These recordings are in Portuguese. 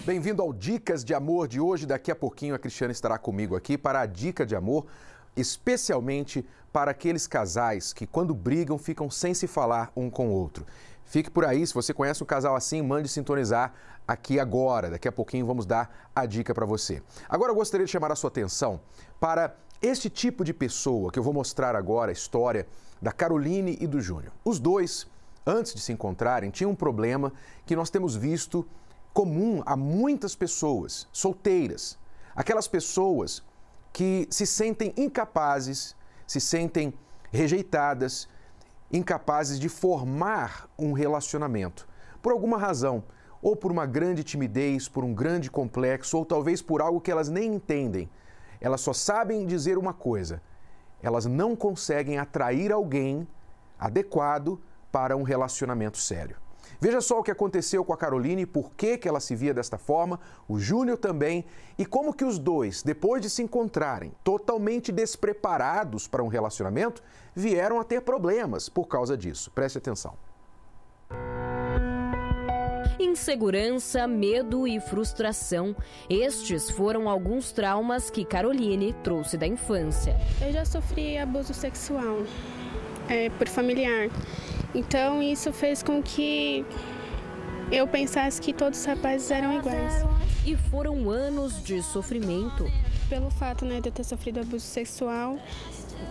Bem-vindo ao Dicas de Amor de hoje. Daqui a pouquinho a Cristiane estará comigo aqui para a dica de amor, especialmente para aqueles casais que, quando brigam, ficam sem se falar um com o outro. Fique por aí, se você conhece um casal assim, mande sintonizar aqui agora. Daqui a pouquinho vamos dar a dica para você. Agora eu gostaria de chamar a sua atenção para este tipo de pessoa que eu vou mostrar agora, a história da Caroline e do Júnior. Os dois, antes de se encontrarem, tinham um problema que nós temos visto comum a muitas pessoas solteiras. Aquelas pessoas que se sentem incapazes, se sentem rejeitadas, incapazes de formar um relacionamento. Por alguma razão, ou por uma grande timidez, por um grande complexo, ou talvez por algo que elas nem entendem. Elas só sabem dizer uma coisa: elas não conseguem atrair alguém adequado para um relacionamento sério. Veja só o que aconteceu com a Caroline, por que ela se via desta forma, o Júnior também, e como que os dois, depois de se encontrarem totalmente despreparados para um relacionamento, vieram a ter problemas por causa disso. Preste atenção. Insegurança, medo e frustração. Estes foram alguns traumas que Caroline trouxe da infância. Eu já sofri abuso sexual por familiar. Então isso fez com que eu pensasse que todos os rapazes eram iguais. E foram anos de sofrimento. Pelo fato de eu ter sofrido abuso sexual,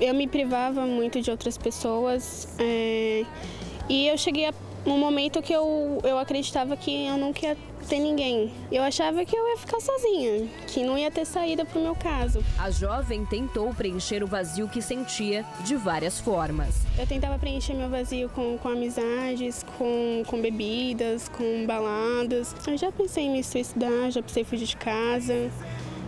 eu me privava muito de outras pessoas. E eu cheguei a um momento que eu acreditava que eu não ia ter ninguém. Eu achava que eu ia ficar sozinha, que não ia ter saída para o meu caso. A jovem tentou preencher o vazio que sentia de várias formas. Eu tentava preencher meu vazio com amizades, com bebidas, com baladas. Eu já pensei em me suicidar, já pensei em fugir de casa.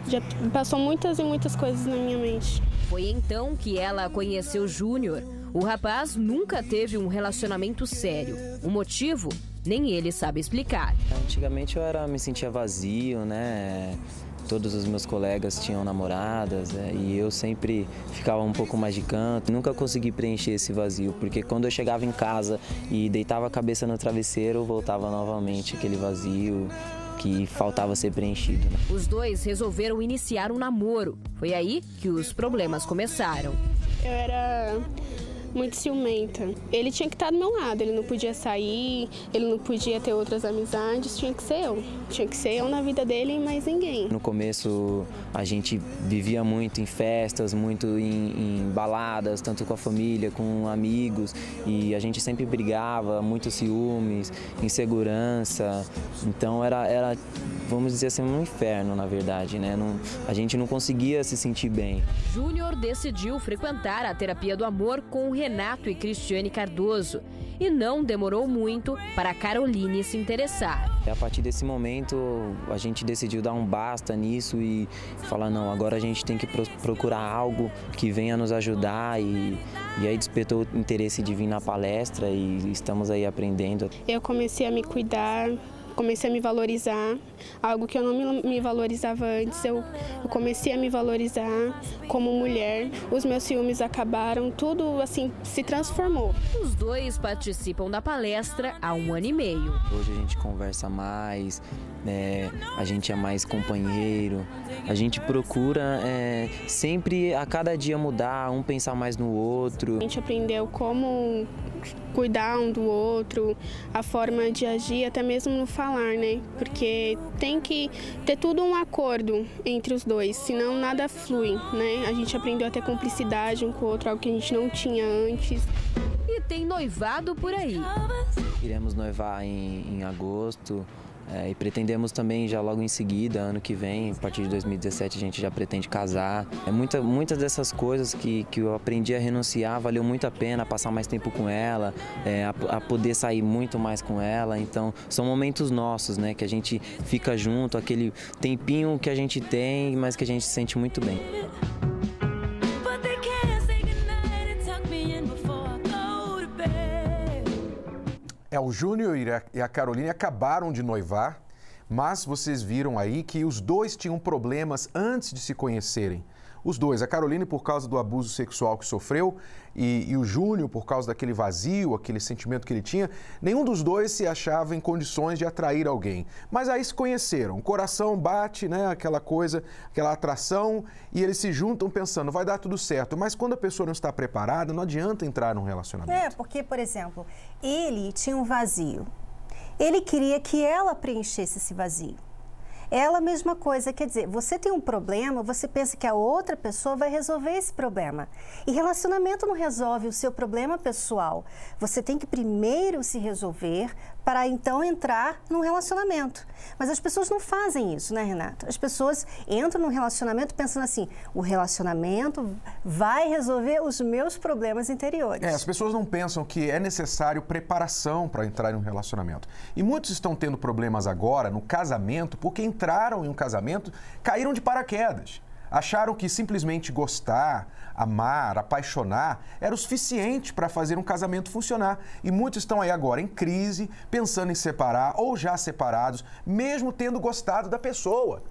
Já passou muitas e muitas coisas na minha mente. Foi então que ela conheceu Júnior. O rapaz nunca teve um relacionamento sério. O motivo, nem ele sabe explicar. Antigamente eu me sentia vazio, né? Todos os meus colegas tinham namoradas, né? E eu sempre ficava um pouco mais de canto. Nunca consegui preencher esse vazio, porque quando eu chegava em casa e deitava a cabeça no travesseiro, voltava novamente aquele vazio que faltava ser preenchido, né? Os dois resolveram iniciar um namoro. Foi aí que os problemas começaram. Eu era muito ciumenta. Ele tinha que estar do meu lado, ele não podia sair, ele não podia ter outras amizades, tinha que ser eu. Tinha que ser eu na vida dele e mais ninguém. No começo a gente vivia muito em festas, muito em baladas, tanto com a família, com amigos, e a gente sempre brigava, muito ciúmes, insegurança. Então era vamos dizer assim, um inferno, na verdade, né? A gente não conseguia se sentir bem. Júnior decidiu frequentar a terapia do amor com Renato e Cristiane Cardoso. E não demorou muito para a Caroline se interessar. A partir desse momento, a gente decidiu dar um basta nisso e falar, não, agora a gente tem que procurar algo que venha nos ajudar. E aí despertou o interesse de vir na palestra e estamos aí aprendendo. Eu comecei a me cuidar, comecei a me valorizar, algo que eu não me valorizava antes. Eu comecei a me valorizar como mulher, os meus ciúmes acabaram, tudo assim se transformou. Os dois participam da palestra há 1 ano e meio. Hoje a gente conversa mais, a gente é mais companheiro, a gente procura sempre a cada dia mudar, um pensar mais no outro. A gente aprendeu como cuidar um do outro, a forma de agir, até mesmo no falar, né? Porque tem que ter tudo um acordo entre os dois, senão nada flui, né? A gente aprendeu a ter cumplicidade um com o outro, algo que a gente não tinha antes. E tem noivado por aí. Iremos noivar em agosto. E pretendemos também já logo em seguida, ano que vem, a partir de 2017, a gente já pretende casar. Muitas dessas coisas que eu aprendi a renunciar, valeu muito a pena passar mais tempo com ela, a poder sair muito mais com ela. Então, são momentos nossos, né, que a gente fica junto, aquele tempinho que a gente tem, mas que a gente se sente muito bem. O Júnior e a Caroline acabaram de noivar, mas vocês viram aí que os dois tinham problemas antes de se conhecerem. os dois. A Caroline por causa do abuso sexual que sofreu e o Júnior por causa daquele vazio, aquele sentimento que ele tinha. Nenhum dos dois se achava em condições de atrair alguém. Mas aí se conheceram, o coração bate, né, aquela coisa, aquela atração, e eles se juntam pensando, vai dar tudo certo. Mas quando a pessoa não está preparada, não adianta entrar num relacionamento. Porque, por exemplo, ele tinha um vazio. Ele queria que ela preenchesse esse vazio. Ela, a mesma coisa, quer dizer, você tem um problema, você pensa que a outra pessoa vai resolver esse problema. E relacionamento não resolve o seu problema pessoal. Você tem que primeiro se resolver para então entrar num relacionamento. Mas as pessoas não fazem isso, né, Renata? As pessoas entram num relacionamento pensando assim, o relacionamento vai resolver os meus problemas interiores. As pessoas não pensam que é necessário preparação para entrar em um relacionamento. E muitos estão tendo problemas agora no casamento porque entraram em um casamento, caíram de paraquedas. Acharam que simplesmente gostar, amar, apaixonar era o suficiente para fazer um casamento funcionar. E muitos estão aí agora em crise, pensando em separar ou já separados, mesmo tendo gostado da pessoa.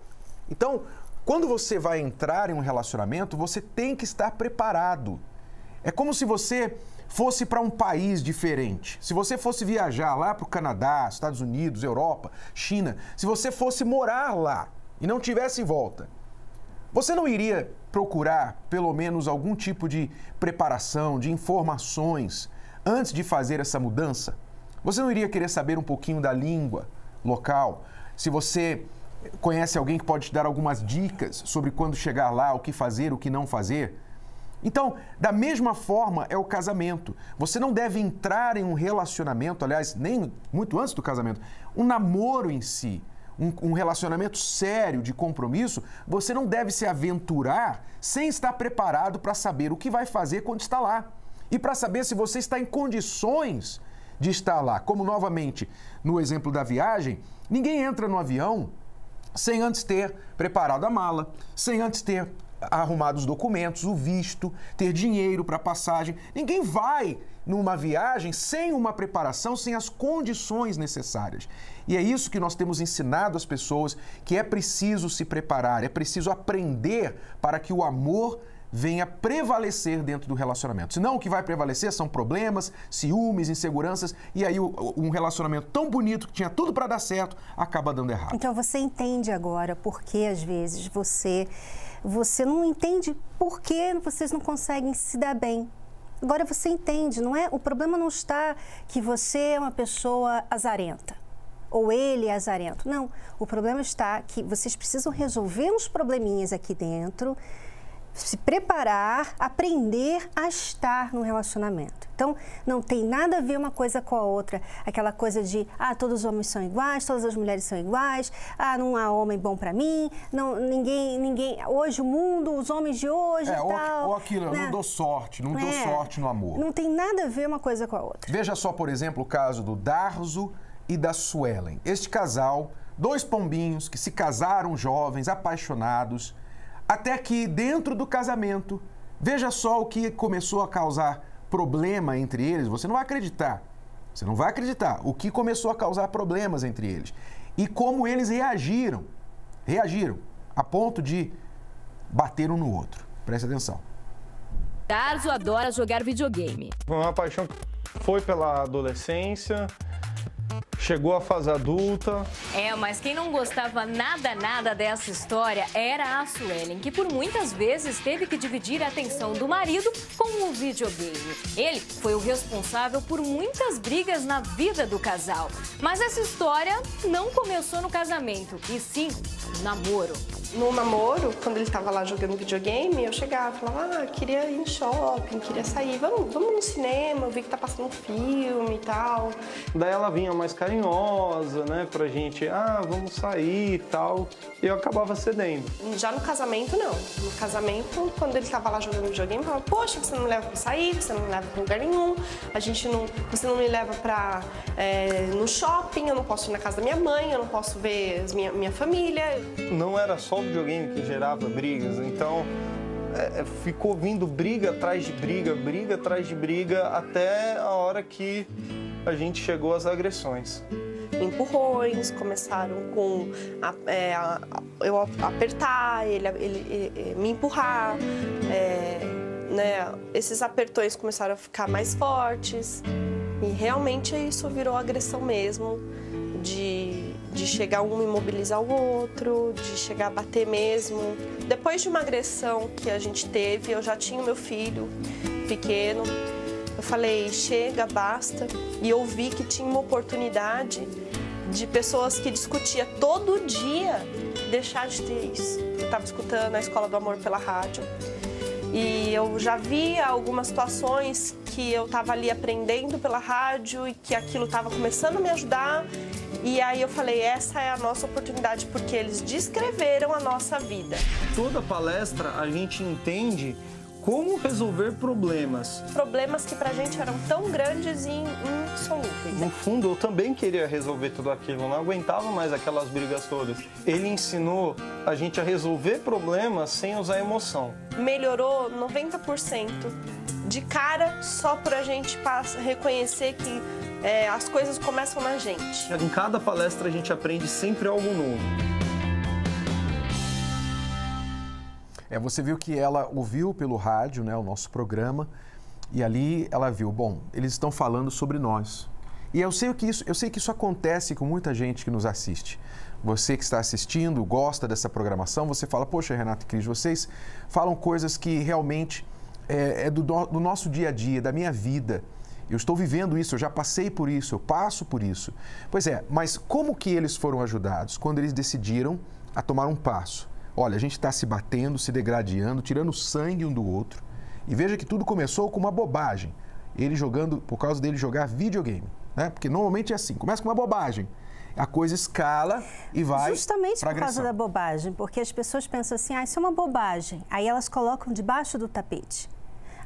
Então, quando você vai entrar em um relacionamento, você tem que estar preparado. É como se você fosse para um país diferente. Se você fosse viajar lá para o Canadá, Estados Unidos, Europa, China, se você fosse morar lá e não tivesse volta, você não iria procurar pelo menos algum tipo de preparação, de informações antes de fazer essa mudança? Você não iria querer saber um pouquinho da língua local? Se você conhece alguém que pode te dar algumas dicas sobre quando chegar lá, o que fazer, o que não fazer? Então, da mesma forma é o casamento. Você não deve entrar em um relacionamento, aliás, nem muito antes do casamento, um namoro em si. Um relacionamento sério de compromisso, você não deve se aventurar sem estar preparado para saber o que vai fazer quando está lá. E para saber se você está em condições de estar lá. Como, novamente, no exemplo da viagem, ninguém entra no avião sem antes ter preparado a mala, sem antes ter arrumado os documentos, o visto, ter dinheiro para passagem. Ninguém vai numa viagem sem uma preparação, sem as condições necessárias. E é isso que nós temos ensinado às pessoas, que é preciso se preparar, é preciso aprender para que o amor venha prevalecer dentro do relacionamento. Senão o que vai prevalecer são problemas, ciúmes, inseguranças, e aí um relacionamento tão bonito, que tinha tudo para dar certo, acaba dando errado. Então você entende agora por que às vezes você não entende por que vocês não conseguem se dar bem. Agora você entende, não é? O problema não está que você é uma pessoa azarenta ou ele é azarento. Não, o problema está que vocês precisam resolver uns probleminhas aqui dentro, se preparar, aprender a estar no relacionamento. Então, não tem nada a ver uma coisa com a outra. Aquela coisa de, todos os homens são iguais, todas as mulheres são iguais, não há homem bom pra mim, não, ninguém, hoje o mundo, os homens de hoje e tal. Ou aquilo, né? Eu não dou sorte, não dou sorte no amor. Não tem nada a ver uma coisa com a outra. Veja só, por exemplo, o caso do Darzo e da Suelen. Este casal, dois pombinhos que se casaram jovens, apaixonados, até que dentro do casamento, veja só o que começou a causar problema entre eles. Você não vai acreditar. Você não vai acreditar o que começou a causar problemas entre eles. E como eles reagiram a ponto de bater um no outro. Preste atenção. Darzo adora jogar videogame. Uma paixão que foi pela adolescência, chegou à fase adulta. Mas quem não gostava nada dessa história era a Suelen, que por muitas vezes teve que dividir a atenção do marido com o videogame. Ele foi o responsável por muitas brigas na vida do casal. Mas essa história não começou no casamento, e sim no namoro. No namoro, quando ele estava lá jogando videogame, eu chegava e falava, queria ir em shopping, queria sair, vamos no cinema, eu vi que tá passando um filme e tal. Daí ela vinha mais carinhosa, né, pra gente, vamos sair e tal, e eu acabava cedendo. Já no casamento, não. No casamento, quando ele estava lá jogando videogame, eu falava, poxa, você não me leva pra sair, você não me leva pra lugar nenhum, você não me leva no shopping, eu não posso ir na casa da minha mãe, eu não posso ver minha família. Não era só o videogame que gerava brigas, então ficou vindo briga atrás de briga, briga atrás de briga, até a hora que a gente chegou às agressões. empurrões, começaram com eu apertar, ele me empurrar, né? Esses apertões começaram a ficar mais fortes e realmente isso virou agressão mesmo, de chegar um imobilizar o outro, de chegar a bater mesmo. Depois de uma agressão que a gente teve, eu já tinha o meu filho pequeno, eu falei, chega, basta, e eu vi que tinha uma oportunidade de pessoas que discutiam todo dia deixar de ter isso. Eu estava escutando a Escola do Amor pela rádio e eu já via algumas situações que eu estava ali aprendendo pela rádio e que aquilo estava começando a me ajudar. E aí eu falei, essa é a nossa oportunidade, porque eles descreveram a nossa vida. Toda palestra a gente entende como resolver problemas. Problemas que pra gente eram tão grandes e insolúveis. No fundo, eu também queria resolver tudo aquilo, eu não aguentava mais aquelas brigas todas. Ele ensinou a gente a resolver problemas sem usar emoção. Melhorou 90% de cara só pra gente reconhecer que as coisas começam na gente. Em cada palestra a gente aprende sempre algo novo. Você viu que ela ouviu pelo rádio, né, o nosso programa, e ali ela viu, bom, eles estão falando sobre nós. E eu sei que isso acontece com muita gente que nos assiste. Você que está assistindo, gosta dessa programação, você fala, poxa, Renato e Cris, vocês falam coisas que realmente do nosso dia a dia, da minha vida. Eu estou vivendo isso, eu já passei por isso, eu passo por isso. Pois é, mas como que eles foram ajudados? Quando eles decidiram a tomar um passo. Olha, a gente está se batendo, se degradando, tirando sangue um do outro. E veja que tudo começou com uma bobagem. Ele jogando, por causa dele jogar videogame, né? Porque normalmente é assim, começa com uma bobagem. A coisa escala e vai justamente pra por causa agressão. da bobagem, porque as pessoas pensam assim, isso é uma bobagem. Aí elas colocam debaixo do tapete.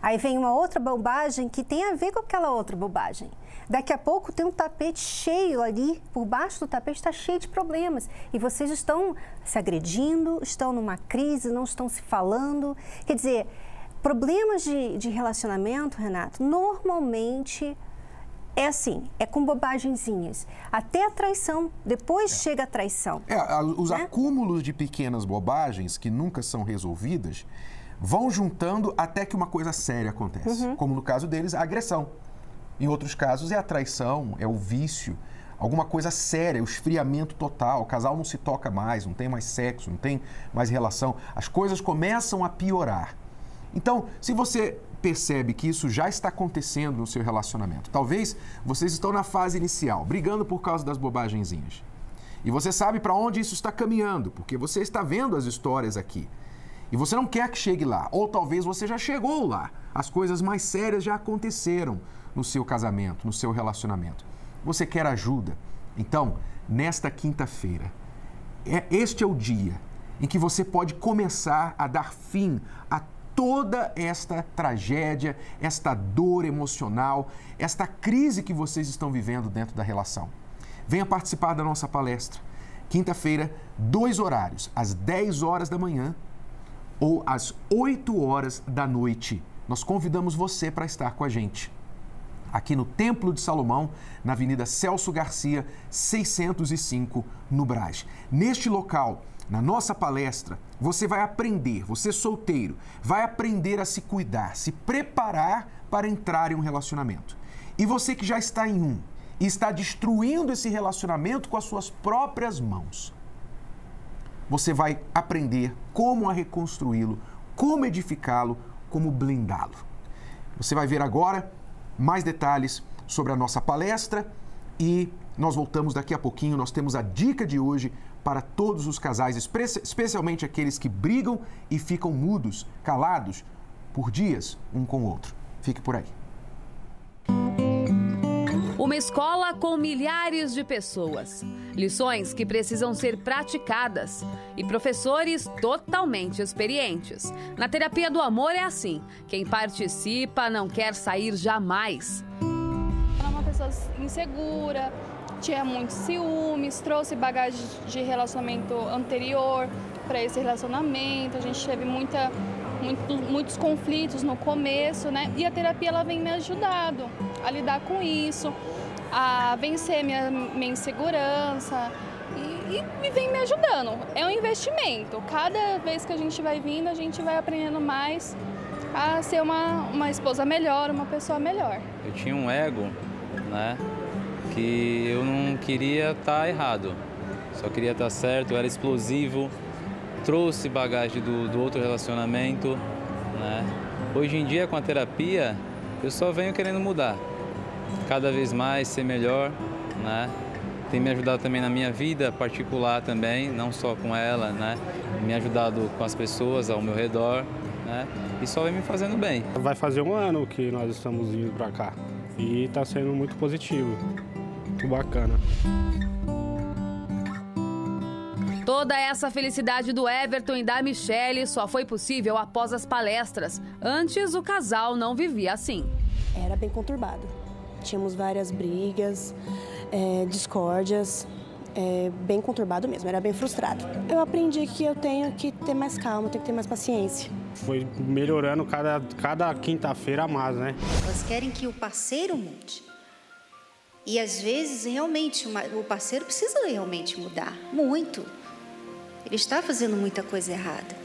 Aí vem uma outra bobagem que tem a ver com aquela outra bobagem. Daqui a pouco tem um tapete cheio ali, por baixo do tapete está cheio de problemas. E vocês estão se agredindo, estão numa crise, não estão se falando. Quer dizer, problemas de relacionamento, Renato, normalmente é assim, é com bobagenzinhas. Até a traição, depois chega a traição. Os acúmulos de pequenas bobagens que nunca são resolvidas vão juntando até que uma coisa séria acontece. Como no caso deles, a agressão. Em outros casos é a traição, é o vício, alguma coisa séria, o esfriamento total, o casal não se toca mais, não tem mais sexo, não tem mais relação, as coisas começam a piorar. Então, se você percebe que isso já está acontecendo no seu relacionamento, talvez vocês estão na fase inicial, brigando por causa das bobagenzinhas. E você sabe para onde isso está caminhando, porque você está vendo as histórias aqui. E você não quer que chegue lá, ou talvez você já chegou lá, as coisas mais sérias já aconteceram no seu casamento, no seu relacionamento. Você quer ajuda? Então, nesta quinta-feira, este é o dia em que você pode começar a dar fim a toda esta tragédia, esta dor emocional, esta crise que vocês estão vivendo dentro da relação. Venha participar da nossa palestra. Quinta-feira, 2 horários, às 10 horas da manhã ou às 8 horas da noite. Nós convidamos você para estar com a gente. Aqui no Templo de Salomão, na Avenida Celso Garcia, 605, no Brás. Neste local, na nossa palestra, você vai aprender, você solteiro, vai aprender a se cuidar, se preparar para entrar em um relacionamento. E você que já está em um e está destruindo esse relacionamento com as suas próprias mãos, você vai aprender como a reconstruí-lo, como edificá-lo, como blindá-lo. Você vai ver agora mais detalhes sobre a nossa palestra e nós voltamos daqui a pouquinho. Nós temos a dica de hoje para todos os casais, especialmente aqueles que brigam e ficam mudos, calados por dias um com o outro. Fique por aí. Uma escola com milhares de pessoas, lições que precisam ser praticadas e professores totalmente experientes. Na terapia do amor é assim, quem participa não quer sair jamais. Era uma pessoa insegura, tinha muitos ciúmes, trouxe bagagem de relacionamento anterior para esse relacionamento, a gente teve muitos conflitos no começo, né? E a terapia ela vem me ajudando a lidar com isso, a vencer minha insegurança e vem me ajudando. É um investimento. Cada vez que a gente vai vindo, a gente vai aprendendo mais a ser uma esposa melhor, uma pessoa melhor. Eu tinha um ego, né, que eu não queria estar errado, só queria estar certo, eu era explosivo, trouxe bagagem do outro relacionamento, né. Hoje em dia, com a terapia, eu só venho querendo mudar, cada vez mais, ser melhor, né. Tem me ajudado também na minha vida particular também, não só com ela, né, me ajudado com as pessoas ao meu redor, né, e só vem me fazendo bem. Vai fazer um ano que nós estamos indo para cá e está sendo muito positivo, muito bacana. Toda essa felicidade do Everton e da Michele só foi possível após as palestras. Antes, o casal não vivia assim. Era bem conturbado. Tínhamos várias brigas, discórdias, bem conturbado mesmo, era bem frustrado. Eu aprendi que eu tenho que ter mais calma, tenho que ter mais paciência. Foi melhorando cada quinta-feira a mais, né? Elas querem que o parceiro mude. E às vezes, realmente, o parceiro precisa realmente mudar, muito. Ele está fazendo muita coisa errada.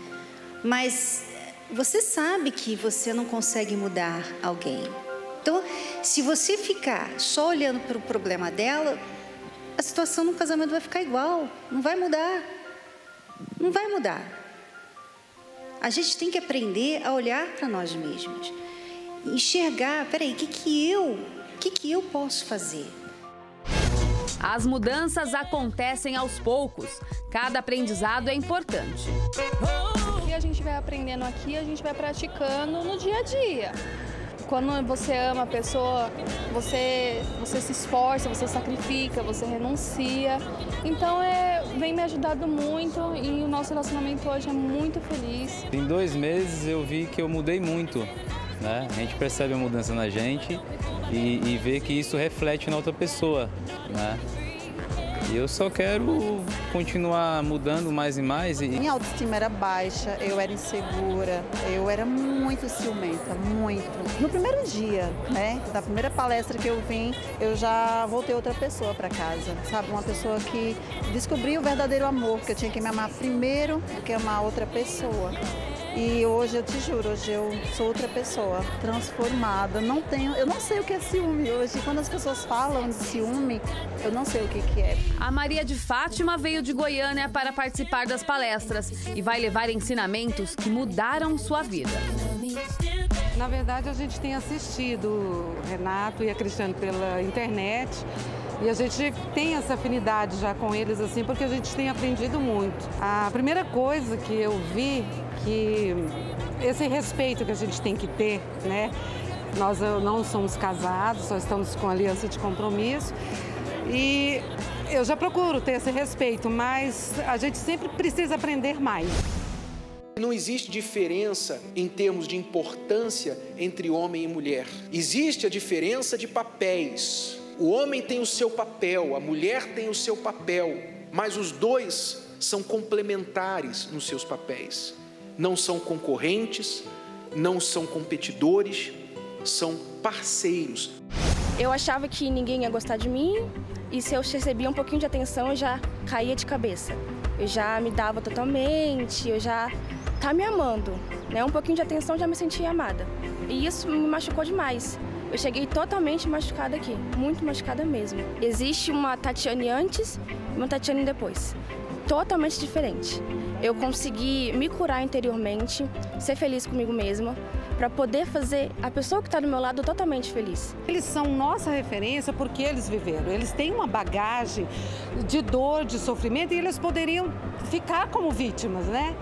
Mas você sabe que você não consegue mudar alguém. Então, se você ficar só olhando para o problema dela, a situação no casamento vai ficar igual, não vai mudar. Não vai mudar. A gente tem que aprender a olhar para nós mesmos. Enxergar, peraí, o que eu posso fazer? As mudanças acontecem aos poucos. Cada aprendizado é importante. O que a gente vai aprendendo aqui, a gente vai praticando no dia a dia. Quando você ama a pessoa, você se esforça, você sacrifica, você renuncia. Então, vem me ajudando muito e o nosso relacionamento hoje é muito feliz. Em 2 meses eu vi que eu mudei muito, né? A gente percebe a mudança na gente e vê que isso reflete na outra pessoa, né? E eu só quero continuar mudando mais e mais. Minha autoestima era baixa, eu era insegura, eu era muito ciumenta, muito. No primeiro dia, né, da primeira palestra que eu vim, eu já voltei outra pessoa para casa, sabe? Uma pessoa que descobriu o verdadeiro amor, que eu tinha que me amar primeiro do que amar outra pessoa. E hoje, eu te juro, hoje eu sou outra pessoa, transformada. Eu não sei o que é ciúme hoje. Quando as pessoas falam de ciúme, eu não sei o que é. A Maria de Fátima veio de Goiânia para participar das palestras e vai levar ensinamentos que mudaram sua vida. Na verdade, a gente tem assistido o Renato e a Cristiane pela internet. E a gente tem essa afinidade já com eles, assim, porque a gente tem aprendido muito. A primeira coisa que eu vi, que esse respeito que a gente tem que ter, né? Nós não somos casados, só estamos com aliança de compromisso. E eu já procuro ter esse respeito, mas a gente sempre precisa aprender mais. Não existe diferença em termos de importância entre homem e mulher. Existe a diferença de papéis. O homem tem o seu papel, a mulher tem o seu papel, mas os dois são complementares nos seus papéis. Não são concorrentes, não são competidores, são parceiros. Eu achava que ninguém ia gostar de mim e se eu recebia um pouquinho de atenção, eu já caía de cabeça. Eu já me dava totalmente, eu já tá me amando, né? Um pouquinho de atenção, já me sentia amada. E isso me machucou demais. Eu cheguei totalmente machucada aqui, muito machucada mesmo. Existe uma Tatiane antes e uma Tatiane depois. Totalmente diferente. Eu consegui me curar interiormente, ser feliz comigo mesma, para poder fazer a pessoa que está do meu lado totalmente feliz. Eles são nossa referência porque eles viveram. Eles têm uma bagagem de dor, de sofrimento e eles poderiam ficar como vítimas, né?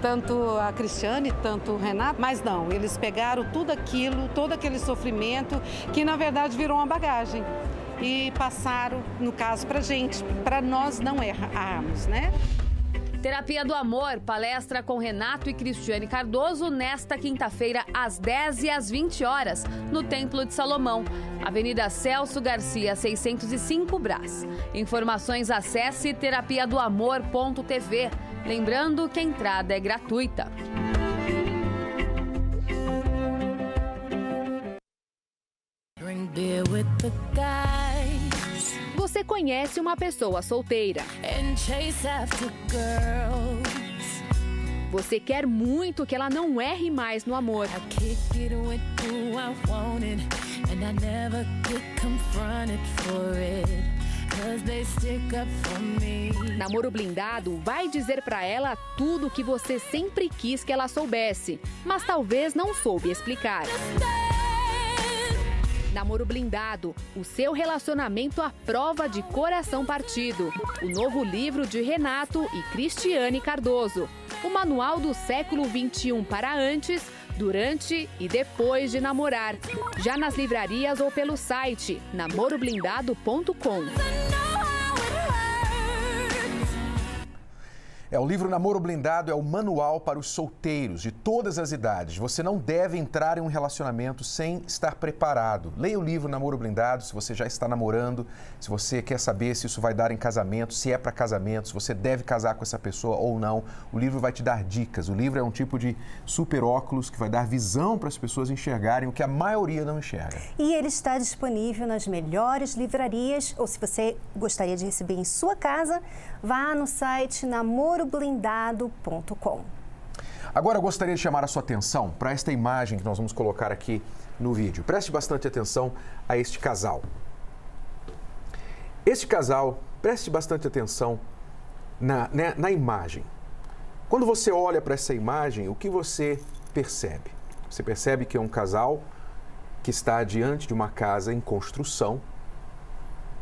Tanto a Cristiane, tanto o Renato, mas não, eles pegaram tudo aquilo, todo aquele sofrimento, que na verdade virou uma bagagem. E passaram, no caso, pra gente, para nós não errarmos, né? Terapia do Amor, palestra com Renato e Cristiane Cardoso nesta quinta-feira, às 10 e às 20 horas, no Templo de Salomão, Avenida Celso Garcia, 605 Brás. Informações, acesse terapiadoamor.tv. Lembrando que a entrada é gratuita. Você conhece uma pessoa solteira. Você quer muito que ela não erre mais no amor. Namoro Blindado vai dizer pra ela tudo o que você sempre quis que ela soubesse, mas talvez não soube explicar. Namoro Blindado, o seu relacionamento à prova de coração partido. O novo livro de Renato e Cristiane Cardoso. O manual do século XXI para antes, durante e depois de namorar. Já nas livrarias ou pelo site namoroblindado.com. O livro Namoro Blindado é o manual para os solteiros de todas as idades. Você não deve entrar em um relacionamento sem estar preparado. Leia o livro Namoro Blindado se você já está namorando, se você quer saber se isso vai dar em casamento, se é para casamento, se você deve casar com essa pessoa ou não. O livro vai te dar dicas. O livro é um tipo de super óculos que vai dar visão para as pessoas enxergarem o que a maioria não enxerga. E ele está disponível nas melhores livrarias, ou se você gostaria de receber em sua casa, vá no site namoroblindado.com. Agora eu gostaria de chamar a sua atenção para esta imagem que nós vamos colocar aqui no vídeo. Preste bastante atenção a este casal. Este casal, preste bastante atenção na imagem. Quando você olha para essa imagem, o que você percebe? Você percebe que é um casal que está diante de uma casa em construção,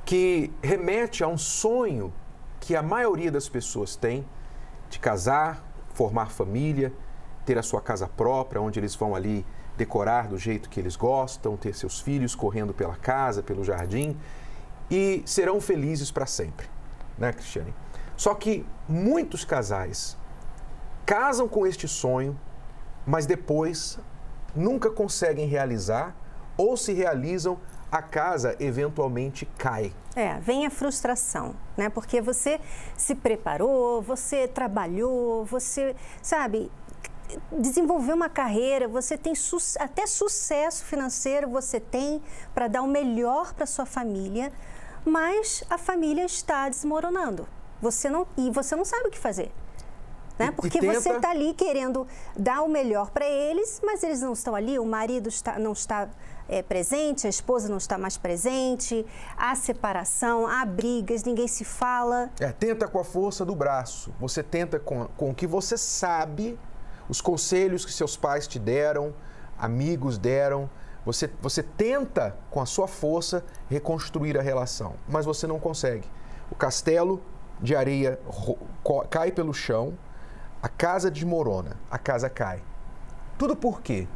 que remete a um sonho que a maioria das pessoas tem de casar, formar família, ter a sua casa própria, onde eles vão ali decorar do jeito que eles gostam, ter seus filhos correndo pela casa, pelo jardim e serão felizes para sempre, né, Cristiane? Só que muitos casais casam com este sonho, mas depois nunca conseguem realizar ou se realizam, a casa eventualmente cai. Vem a frustração, né? Porque você se preparou, você trabalhou, você, sabe, desenvolveu uma carreira, você tem até sucesso financeiro, você tem para dar o melhor para sua família, mas a família está desmoronando. Você não sabe o que fazer. Né? Porque você está ali querendo dar o melhor para eles, mas eles não estão ali, o marido não está presente, a esposa não está mais presente, há separação, há brigas, ninguém se fala. Tenta com a força do braço, você tenta com o que você sabe, os conselhos que seus pais te deram, amigos deram, você tenta com a sua força reconstruir a relação, mas você não consegue. O castelo de areia cai pelo chão, a casa desmorona, a casa cai. Tudo por quê?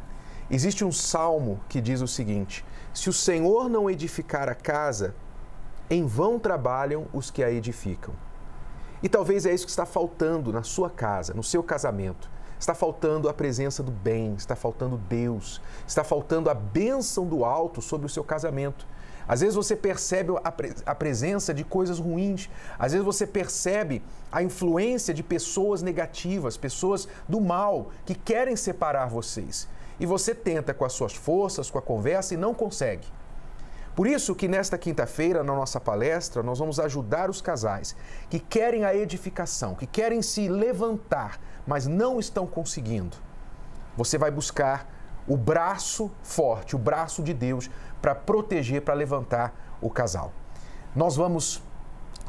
Existe um salmo que diz o seguinte: se o Senhor não edificar a casa, em vão trabalham os que a edificam. E talvez é isso que está faltando na sua casa, no seu casamento. Está faltando a presença do bem, está faltando Deus, está faltando a bênção do alto sobre o seu casamento. Às vezes você percebe a presença de coisas ruins, às vezes você percebe a influência de pessoas negativas, pessoas do mal, que querem separar vocês. E você tenta com as suas forças, com a conversa e não consegue. Por isso que nesta quinta-feira, na nossa palestra, nós vamos ajudar os casais que querem a edificação, que querem se levantar, mas não estão conseguindo. Você vai buscar o braço forte, o braço de Deus para proteger, para levantar o casal. Nós vamos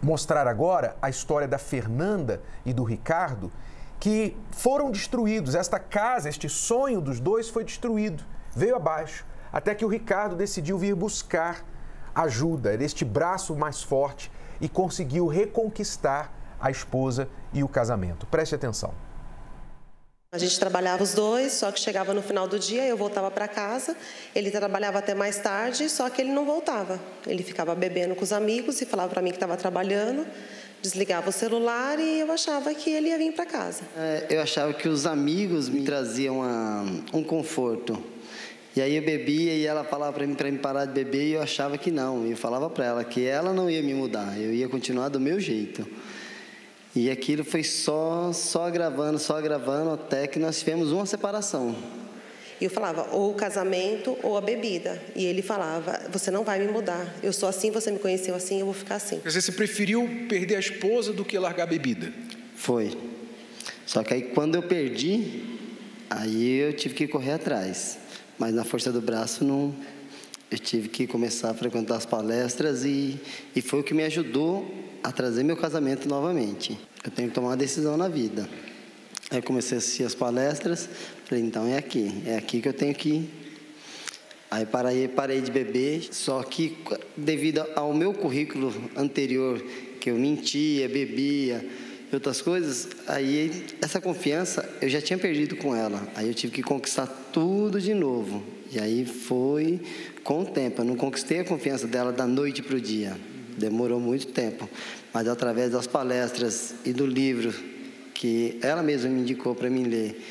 mostrar agora a história da Fernanda e do Ricardo, que foram destruídos. Esta casa, este sonho dos dois foi destruído, veio abaixo, até que o Ricardo decidiu vir buscar ajuda, este braço mais forte, e conseguiu reconquistar a esposa e o casamento. Preste atenção. A gente trabalhava os dois, só que chegava no final do dia, eu voltava para casa, ele trabalhava até mais tarde, só que ele não voltava. Ele ficava bebendo com os amigos e falava para mim que estava trabalhando, desligava o celular e eu achava que ele ia vir para casa. Eu achava que os amigos me traziam um conforto. E aí eu bebia e ela falava para mim parar de beber e eu achava que não. Eu falava para ela que ela não ia me mudar, eu ia continuar do meu jeito. E aquilo foi só agravando, até que nós tivemos uma separação. E eu falava, ou o casamento ou a bebida. E ele falava, você não vai me mudar. Eu sou assim, você me conheceu assim, eu vou ficar assim. Quer dizer, você preferiu perder a esposa do que largar a bebida? Foi. Só que aí quando eu perdi, aí eu tive que correr atrás. Mas na força do braço não... Eu tive que começar a frequentar as palestras e foi o que me ajudou a trazer meu casamento novamente. Eu tenho que tomar uma decisão na vida. Aí eu comecei a assistir as palestras, falei, então é aqui que eu tenho que ir. Aí parei de beber, só que devido ao meu currículo anterior, que eu mentia, bebia e outras coisas, aí essa confiança eu já tinha perdido com ela. Aí eu tive que conquistar tudo de novo. E aí foi com o tempo. Eu não conquistei a confiança dela da noite para o dia. Demorou muito tempo. Mas através das palestras e do livro que ela mesma me indicou para mim ler,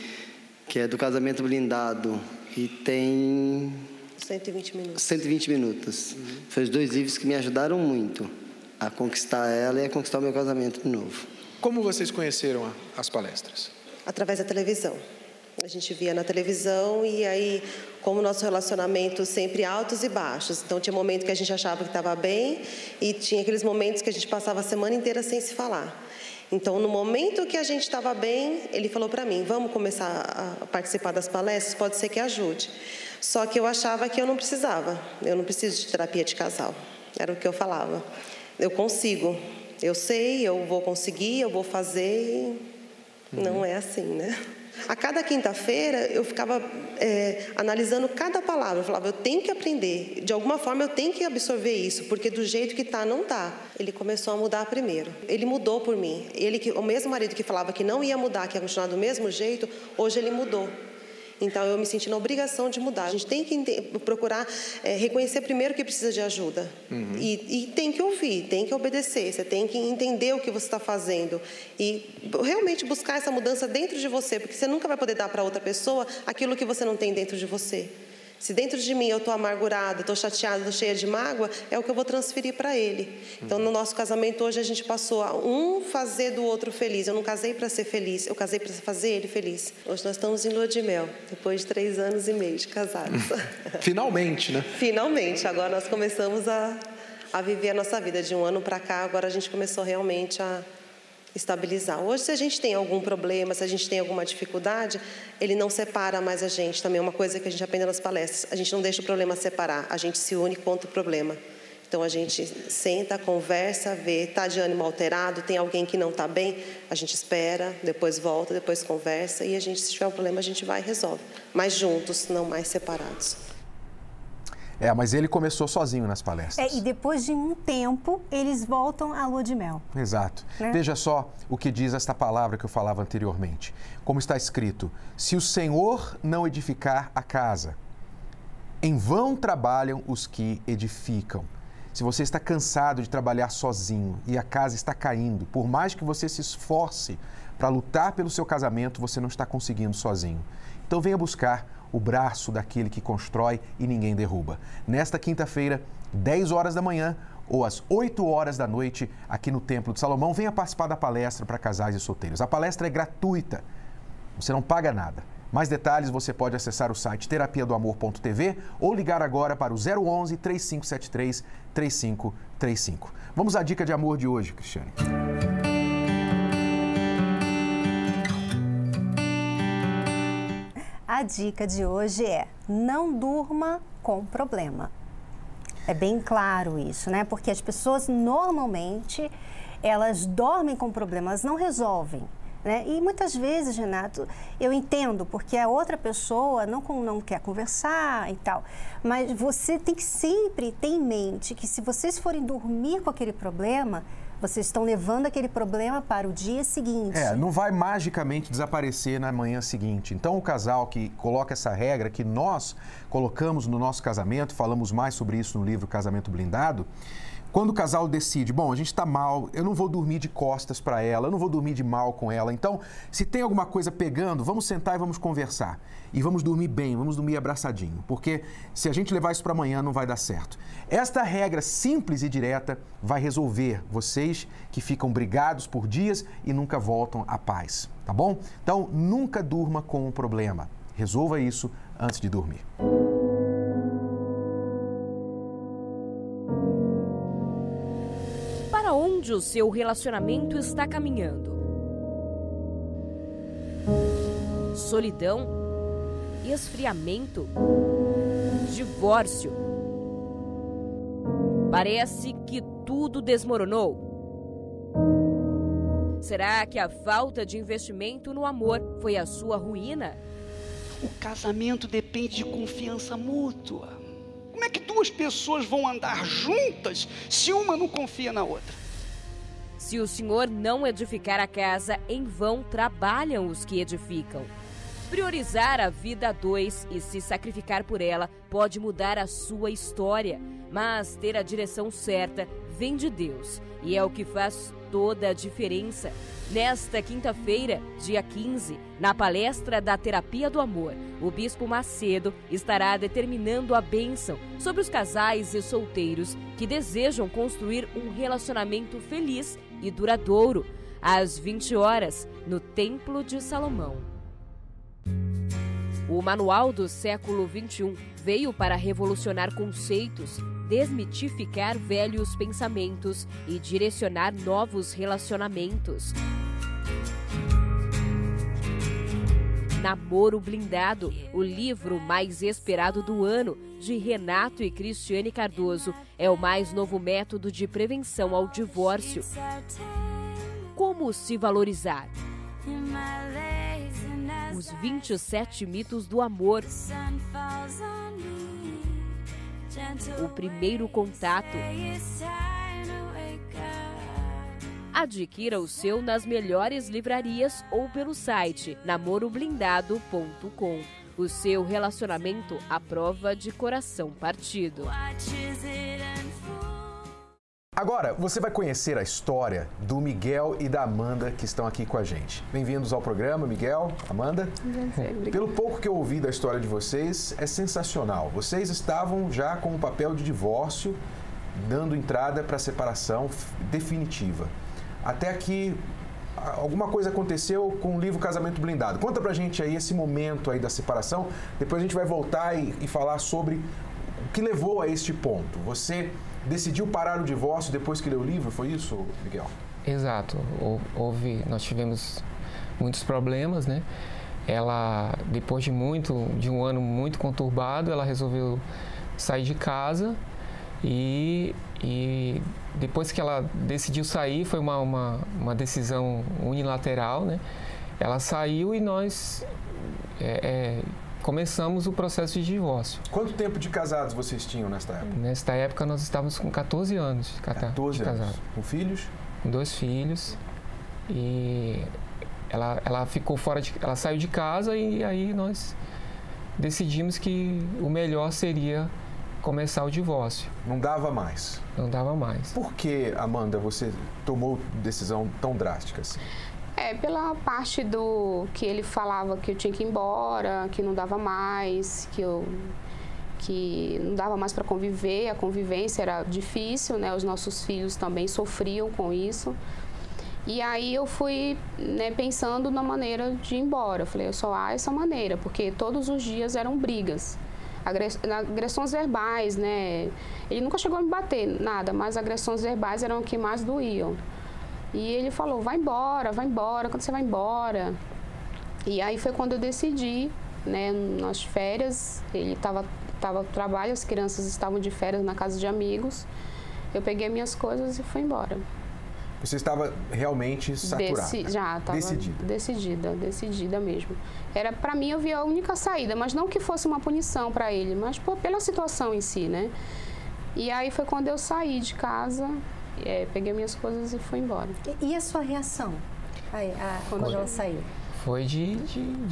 que é do Casamento Blindado, e tem 120 minutos. 120 minutos. Foi os 2 livros que me ajudaram muito a conquistar ela e a conquistar o meu casamento de novo. Como vocês conheceram as palestras? Através da televisão. A gente via na televisão e aí, como o nosso relacionamento sempre altos e baixos, então tinha momento que a gente achava que estava bem e tinha aqueles momentos que a gente passava a semana inteira sem se falar. Então, no momento que a gente estava bem, ele falou para mim, vamos começar a participar das palestras, pode ser que ajude. Só que eu achava que eu não precisava, eu não preciso de terapia de casal, era o que eu falava. Eu consigo, eu sei, eu vou conseguir, eu vou fazer, não é assim, né? A cada quinta-feira eu ficava analisando cada palavra, eu falava, eu tenho que aprender, de alguma forma eu tenho que absorver isso, porque do jeito que está, não está. Ele começou a mudar primeiro, ele mudou por mim, o mesmo marido que falava que não ia mudar, que ia continuar do mesmo jeito, hoje ele mudou. Então, eu me senti na obrigação de mudar. A gente tem que procurar reconhecer primeiro que precisa de ajuda. E tem que ouvir, tem que obedecer. Você tem que entender o que você está fazendo. E realmente buscar essa mudança dentro de você. Porque você nunca vai poder dar para outra pessoa aquilo que você não tem dentro de você. Se dentro de mim eu estou amargurada, estou chateada, estou cheia de mágoa, é o que eu vou transferir para ele. Então, no nosso casamento hoje, a gente passou a um fazer do outro feliz. Eu não casei para ser feliz, eu casei para fazer ele feliz. Hoje nós estamos em lua de mel, depois de 3 anos e meio de casados. Finalmente, né? Finalmente. Agora nós começamos a viver a nossa vida. De um ano para cá, agora a gente começou realmente a estabilizar. Hoje, se a gente tem algum problema, se a gente tem alguma dificuldade, ele não separa mais a gente. Também é uma coisa que a gente aprende nas palestras. A gente não deixa o problema separar, a gente se une contra o problema. Então, a gente senta, conversa, vê, está de ânimo alterado, tem alguém que não está bem, a gente espera, depois volta, depois conversa, e a gente, se tiver um problema, a gente vai e resolve. Mas juntos, não mais separados. Mas ele começou sozinho nas palestras. E depois de um tempo, eles voltam à lua de mel. Exato. Né? Veja só o que diz esta palavra que eu falava anteriormente. Como está escrito, se o Senhor não edificar a casa, em vão trabalham os que edificam. Se você está cansado de trabalhar sozinho e a casa está caindo, por mais que você se esforce para lutar pelo seu casamento, você não está conseguindo sozinho. Então venha buscar o braço daquele que constrói e ninguém derruba. Nesta quinta-feira, 10 horas da manhã ou às 8 horas da noite, aqui no Templo de Salomão, venha participar da palestra para casais e solteiros. A palestra é gratuita, você não paga nada. Mais detalhes você pode acessar o site terapiadoamor.tv ou ligar agora para o 011 3573 3535. Vamos à dica de amor de hoje, Cristiane. A dica de hoje é: não durma com problema. É bem claro isso, né? Porque as pessoas normalmente elas dormem com problemas, não resolvem. Né? E muitas vezes, Renato, eu entendo, porque a outra pessoa não quer conversar e tal, mas você tem que sempre ter em mente que se vocês forem dormir com aquele problema, vocês estão levando aquele problema para o dia seguinte. Não vai magicamente desaparecer na manhã seguinte. Então, o casal que coloca essa regra, que nós colocamos no nosso casamento, falamos mais sobre isso no livro Casamento Blindado, quando o casal decide, bom, a gente está mal, eu não vou dormir de costas para ela, eu não vou dormir de mal com ela. Então, se tem alguma coisa pegando, vamos sentar e vamos conversar. E vamos dormir bem, vamos dormir abraçadinho. Porque se a gente levar isso para amanhã, não vai dar certo. Esta regra simples e direta vai resolver vocês que ficam brigados por dias e nunca voltam à paz, tá bom? Então, nunca durma com um problema. Resolva isso antes de dormir. Para onde o seu relacionamento está caminhando? Solidão? Esfriamento? Divórcio? Parece que tudo desmoronou. Será que a falta de investimento no amor foi a sua ruína? O casamento depende de confiança mútua. Como é que duas pessoas vão andar juntas se uma não confia na outra? Se o Senhor não edificar a casa, em vão trabalham os que edificam. Priorizar a vida a dois e se sacrificar por ela pode mudar a sua história, mas ter a direção certa vem de Deus e é o que faz toda a diferença. Nesta quinta-feira, dia 15, na palestra da Terapia do Amor, o Bispo Macedo estará determinando a bênção sobre os casais e solteiros que desejam construir um relacionamento feliz e duradouro, às 20 horas, no Templo de Salomão. O Manual do século XXI veio para revolucionar conceitos, desmitificar velhos pensamentos e direcionar novos relacionamentos. Namoro Blindado, o livro mais esperado do ano, de Renato e Cristiane Cardoso, é o mais novo método de prevenção ao divórcio. Como se valorizar? Os 27 mitos do amor. O primeiro contato. Adquira o seu nas melhores livrarias ou pelo site namoroblindado.com. O seu relacionamento à prova de coração partido. Agora, você vai conhecer a história do Miguel e da Amanda que estão aqui com a gente. Bem-vindos ao programa, Miguel, Amanda. Pelo pouco que eu ouvi da história de vocês, é sensacional. Vocês estavam já com o papel de divórcio, dando entrada para a separação definitiva. Até que alguma coisa aconteceu com o livro Casamento Blindado. Conta pra gente aí esse momento aí da separação. Depois a gente vai voltar e falar sobre o que levou a este ponto. Você decidiu parar o divórcio depois que leu o livro, foi isso, Miguel? Exato. Nós tivemos muitos problemas, né? Ela, depois de um ano muito conturbado, ela resolveu sair de casa e depois que ela decidiu sair, foi uma decisão unilateral, né? Ela saiu e nós começamos o processo de divórcio. Quanto tempo de casados vocês tinham nesta época? Nesta época nós estávamos com 14 anos. 14 anos. Com filhos? Com 2 filhos. E ela ficou ela saiu de casa e aí nós decidimos que o melhor seria começar o divórcio. Não dava mais? Não dava mais. Por que, Amanda, você tomou decisão tão drástica assim? Pela parte do que ele falava que eu tinha que ir embora, que não dava mais, que não dava mais para conviver, a convivência era difícil, né? Os nossos filhos também sofriam com isso. E aí eu fui, né, pensando na maneira de ir embora. Eu falei, só há essa maneira, porque todos os dias eram brigas. Agressões verbais, né? Ele nunca chegou a me bater, nada, mas agressões verbais eram o que mais doíam. E ele falou, vai embora, quando você vai embora? E aí foi quando eu decidi, né, nas férias, ele estava no trabalho, as crianças estavam de férias na casa de amigos, eu peguei minhas coisas e fui embora. Você estava realmente saturada? Já, estava decidida mesmo. Era, para mim, eu via a única saída, mas não que fosse uma punição para ele, mas pela situação em si, né? E aí foi quando eu saí de casa, peguei minhas coisas e fui embora. E a sua reação quando ela saiu? Foi de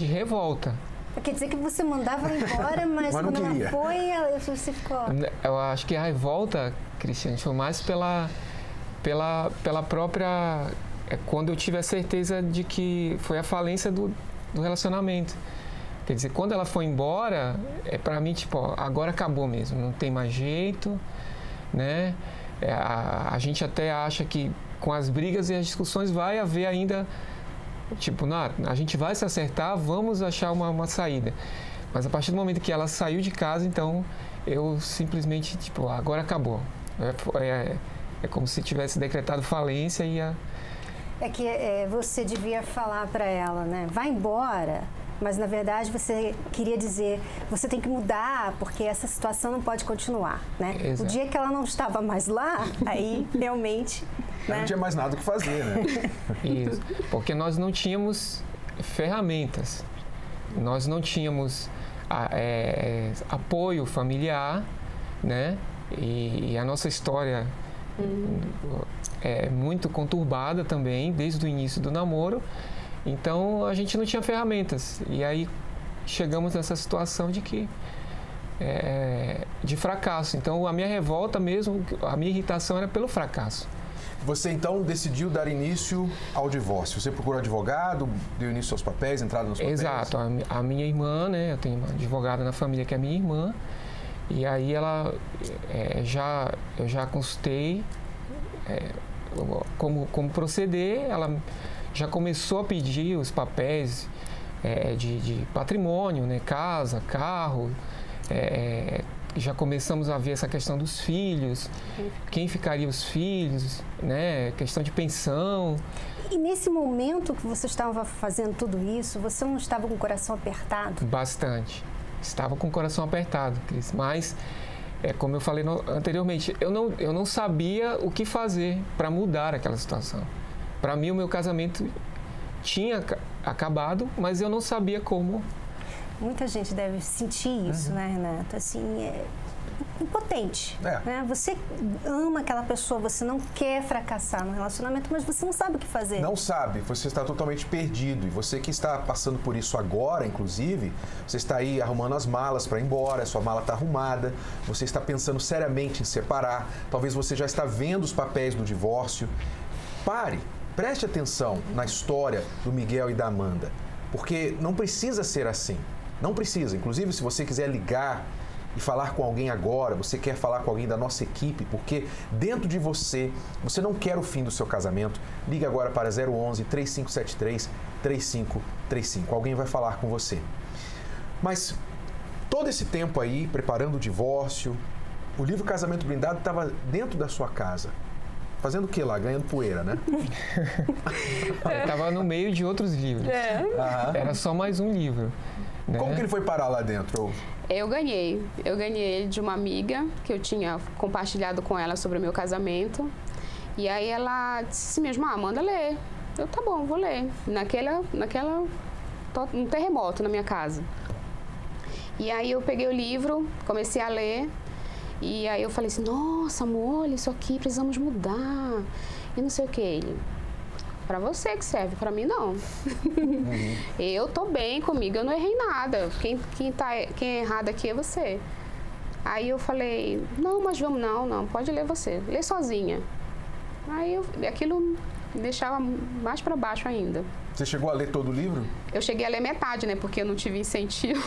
revolta. Quer dizer que você mandava embora, mas quando ela foi, você ficou... Eu acho que a revolta, Cristiane, foi mais pela própria... quando eu tive a certeza de que foi a falência do relacionamento. Quer dizer, quando ela foi embora, pra mim, tipo, agora acabou mesmo, não tem mais jeito, né? A gente até acha que com as brigas e as discussões vai haver ainda, tipo, a gente vai se acertar, vamos achar uma saída. Mas a partir do momento que ela saiu de casa, então eu simplesmente, tipo, agora acabou. É como se tivesse decretado falência e a... É que você devia falar para ela, né? Vai embora. Mas, na verdade, você queria dizer, você tem que mudar, porque essa situação não pode continuar, né? Exato. O dia que ela não estava mais lá, aí, realmente... Não tinha mais nada o que fazer, né? Isso, porque nós não tínhamos ferramentas, nós não tínhamos apoio familiar, né? E a nossa história é muito conturbada também, desde o início do namoro. Então, a gente não tinha ferramentas. E aí, chegamos nessa situação de de fracasso. Então, a minha revolta mesmo, a minha irritação era pelo fracasso. Você, então, decidiu dar início ao divórcio. Você procurou advogado, deu início aos papéis, entrada nos papéis? Exato. A minha irmã, né? Eu tenho uma advogada na família que é minha irmã. E aí, eu já consultei como proceder. Ela já começou a pedir os papéis de patrimônio, né? Casa, carro, já começamos a ver essa questão dos filhos, quem ficaria os filhos, né? Questão de pensão. E nesse momento que você estava fazendo tudo isso, você não estava com o coração apertado? Bastante. Estava com o coração apertado, Cris, mas... como eu falei anteriormente, eu não sabia o que fazer para mudar aquela situação. Para mim, o meu casamento tinha acabado, mas eu não sabia como. Muita gente deve sentir isso, né, Renato? Assim, impotente. Né? Você ama aquela pessoa, você não quer fracassar no relacionamento, mas você não sabe o que fazer. Não sabe, você está totalmente perdido. E você que está passando por isso agora, inclusive, você está aí arrumando as malas para ir embora, a sua mala está arrumada, você está pensando seriamente em separar, talvez você já está vendo os papéis do divórcio. Pare. Preste atenção na história do Miguel e da Amanda, porque não precisa ser assim, não precisa. Inclusive, se você quiser ligar e falar com alguém agora, você quer falar com alguém da nossa equipe, porque dentro de você não quer o fim do seu casamento, ligue agora para 011-3573-3535. Alguém vai falar com você. Mas todo esse tempo aí, preparando o divórcio, o livro Casamento Blindado estava dentro da sua casa. Fazendo o que lá? Ganhando poeira, né? Estava no meio de outros livros. Era só mais um livro. Né? Como que ele foi parar lá dentro? Eu ganhei ele de uma amiga que eu tinha compartilhado com ela sobre o meu casamento. E aí ela disse mesmo, manda ler. Eu, tá bom, vou ler. Um terremoto na minha casa. E aí eu peguei o livro, comecei a ler. E aí eu falei assim, nossa, amor, olha isso aqui, precisamos mudar. E não sei o que. Ele, pra você que serve, pra mim não. Eu tô bem comigo, eu não errei nada. Quem é errado aqui é você. Aí eu falei, não, mas vamos, não, pode ler você. Lê sozinha. Aí aquilo me deixava mais pra baixo ainda. Você chegou a ler todo o livro? Eu cheguei a ler metade, né? Porque eu não tive incentivo.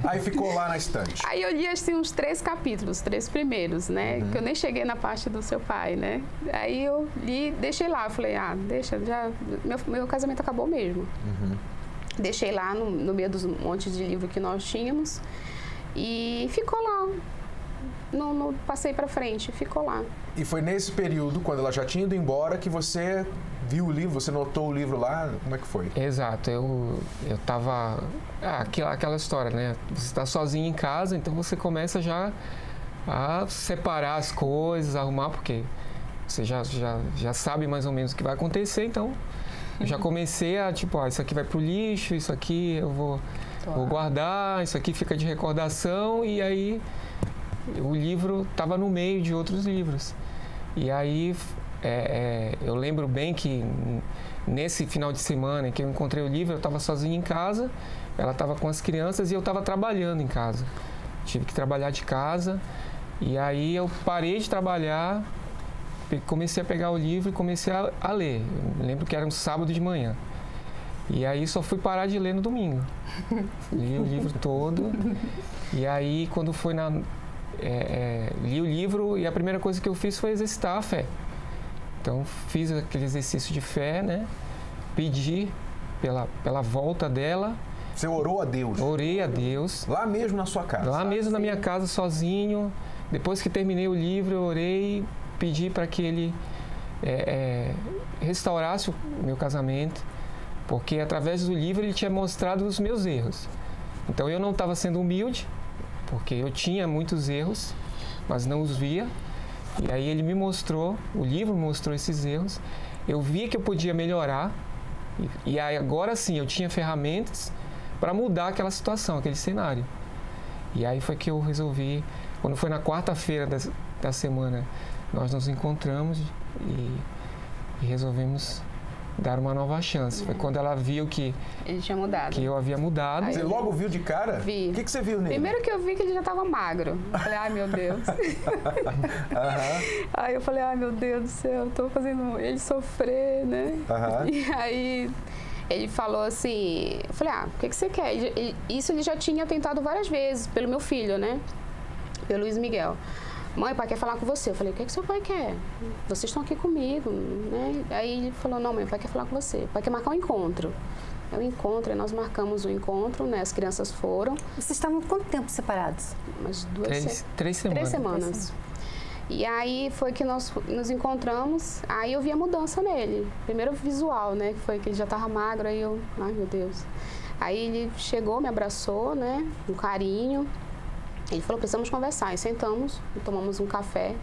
Aí ficou lá na estante. Aí eu li assim uns 3 capítulos, 3 primeiros, né? Que eu nem cheguei na parte do seu pai, né? Aí eu li, deixei lá. Eu falei, deixa, já... Meu casamento acabou mesmo. Deixei lá no meio dos montes de livro que nós tínhamos. E ficou lá. Não passei pra frente, ficou lá. E foi nesse período, quando ela já tinha ido embora, que você viu o livro, você notou o livro lá? Como é que foi? Exato, eu tava... aquela história, né? Você está sozinho em casa, então você começa já a separar as coisas, arrumar, porque você já sabe mais ou menos o que vai acontecer, então eu já comecei a, tipo, isso aqui vai pro lixo, isso aqui eu vou guardar, isso aqui fica de recordação, e aí o livro estava no meio de outros livros. E aí eu lembro bem que nesse final de semana em que eu encontrei o livro, eu estava sozinho em casa, ela estava com as crianças e eu estava trabalhando em casa. Tive que trabalhar de casa, e aí eu parei de trabalhar, comecei a pegar o livro e comecei a ler. Eu lembro que era um sábado de manhã. E aí só fui parar de ler no domingo. Li o livro todo, e aí quando foi li o livro e a primeira coisa que eu fiz foi exercitar a fé. Então, fiz aquele exercício de fé, né? Pedi pela volta dela, Você orou a Deus? Orei a Deus. Lá mesmo na sua casa? Lá mesmo na minha casa, sozinho. Depois que terminei o livro, eu orei, pedi para que ele restaurasse o meu casamento, porque através do livro ele tinha mostrado os meus erros. Então eu não estava sendo humilde, porque eu tinha muitos erros, mas não os via. E aí ele me mostrou, o livro mostrou esses erros. Eu via que eu podia melhorar e aí agora sim eu tinha ferramentas para mudar aquela situação, aquele cenário. E aí foi que eu resolvi, quando foi na quarta-feira da semana, nós nos encontramos e resolvemos dar uma nova chance. Foi quando ela viu que ele tinha mudado. Que eu havia mudado. Você logo viu de cara? Vi. O que você viu nele? Primeiro que eu vi que ele já estava magro. Eu falei, ai meu Deus. Aí eu falei, ai meu Deus do céu, estou fazendo ele sofrer, né? E aí ele falou assim, eu falei, o que você quer? Isso ele já tinha tentado várias vezes, pelo meu filho, né? Pelo Luiz Miguel. Mãe, o pai quer falar com você. Eu falei, o que seu pai quer? Vocês estão aqui comigo, né? Aí ele falou, não, mãe, o pai quer falar com você. O pai quer marcar um encontro. É um encontro, aí nós marcamos o encontro, né? As crianças foram. Vocês estavam quanto tempo separados? Umas 3 semanas. 3 semanas. E aí foi que nós nos encontramos, aí eu vi a mudança nele. Primeiro visual, né? Que foi que ele já estava magro, aí eu, ai meu Deus. Aí ele chegou, me abraçou, né? Um carinho. Ele falou, precisamos conversar. E sentamos, e tomamos um café.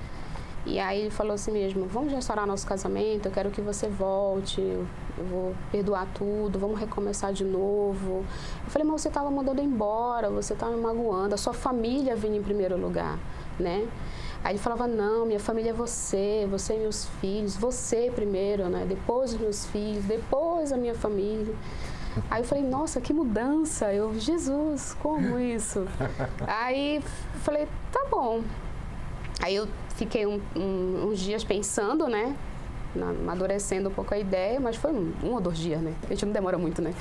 E aí ele falou assim mesmo, vamos restaurar nosso casamento, eu quero que você volte, eu vou perdoar tudo, vamos recomeçar de novo. Eu falei, mas você estava mandando embora, você estava me magoando, a sua família vinha em primeiro lugar, né? Aí ele falava, não, minha família é você e meus filhos, você primeiro, né? Depois os meus filhos, depois a minha família. Aí eu falei, nossa, que mudança. Eu, Jesus, como isso? Aí falei, tá bom. Aí eu fiquei uns dias pensando, né? Amadurecendo um pouco a ideia, mas foi 1 ou 2 dias, né? A gente não demora muito, né?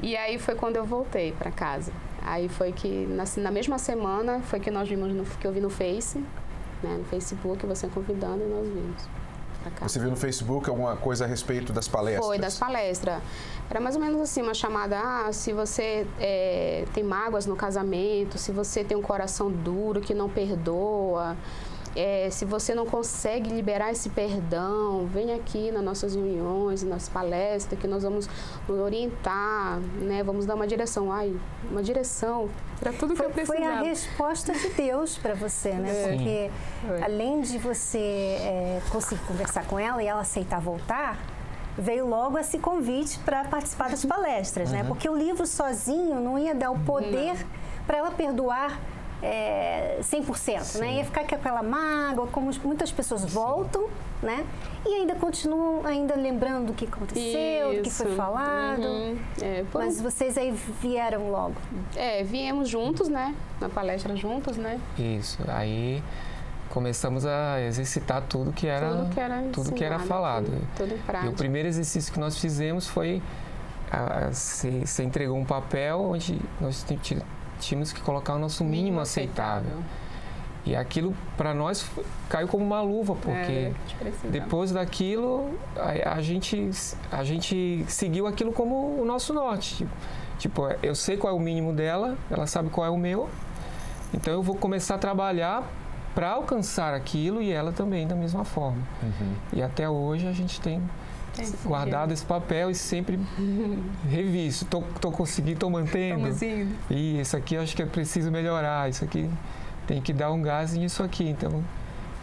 E aí foi quando eu voltei para casa. Aí foi que, na mesma semana, foi que nós vimos, que eu vi no Face, né? No Facebook, você convidando e nós vimos. Você viu no Facebook alguma coisa a respeito das palestras? Foi, das palestras. Era mais ou menos assim, uma chamada, se você tem mágoas no casamento, se você tem um coração duro que não perdoa, se você não consegue liberar esse perdão, vem aqui nas nossas reuniões, nas palestras, que nós vamos nos orientar, né? Vamos dar uma direção. Uma direção para tudo que eu precisava. Foi a resposta de Deus para você, né? Porque além de você conseguir conversar com ela e ela aceitar voltar, veio logo esse convite para participar das palestras, né? Porque o livro sozinho não ia dar o poder para ela perdoar 100%, né? Ia ficar com aquela mágoa, como muitas pessoas voltam, né? E ainda continuam lembrando do que aconteceu, do que foi falado. Mas vocês aí vieram logo. Viemos juntos, né? Na palestra juntos, né? Isso. Aí começamos a exercitar tudo que era falado. Tudo em prática. E o primeiro exercício que nós fizemos foi você entregou um papel onde nós tínhamos que colocar o nosso mínimo aceitável. E aquilo, para nós, caiu como uma luva, porque depois daquilo, a gente seguiu aquilo como o nosso norte. Tipo, eu sei qual é o mínimo dela, ela sabe qual é o meu, então eu vou começar a trabalhar para alcançar aquilo e ela também da mesma forma. E até hoje a gente tem guardado esse papel e sempre revisto. Tô conseguindo, tô mantendo. E isso aqui eu acho que é preciso melhorar. Isso aqui tem que dar um gás nisso aqui. Então,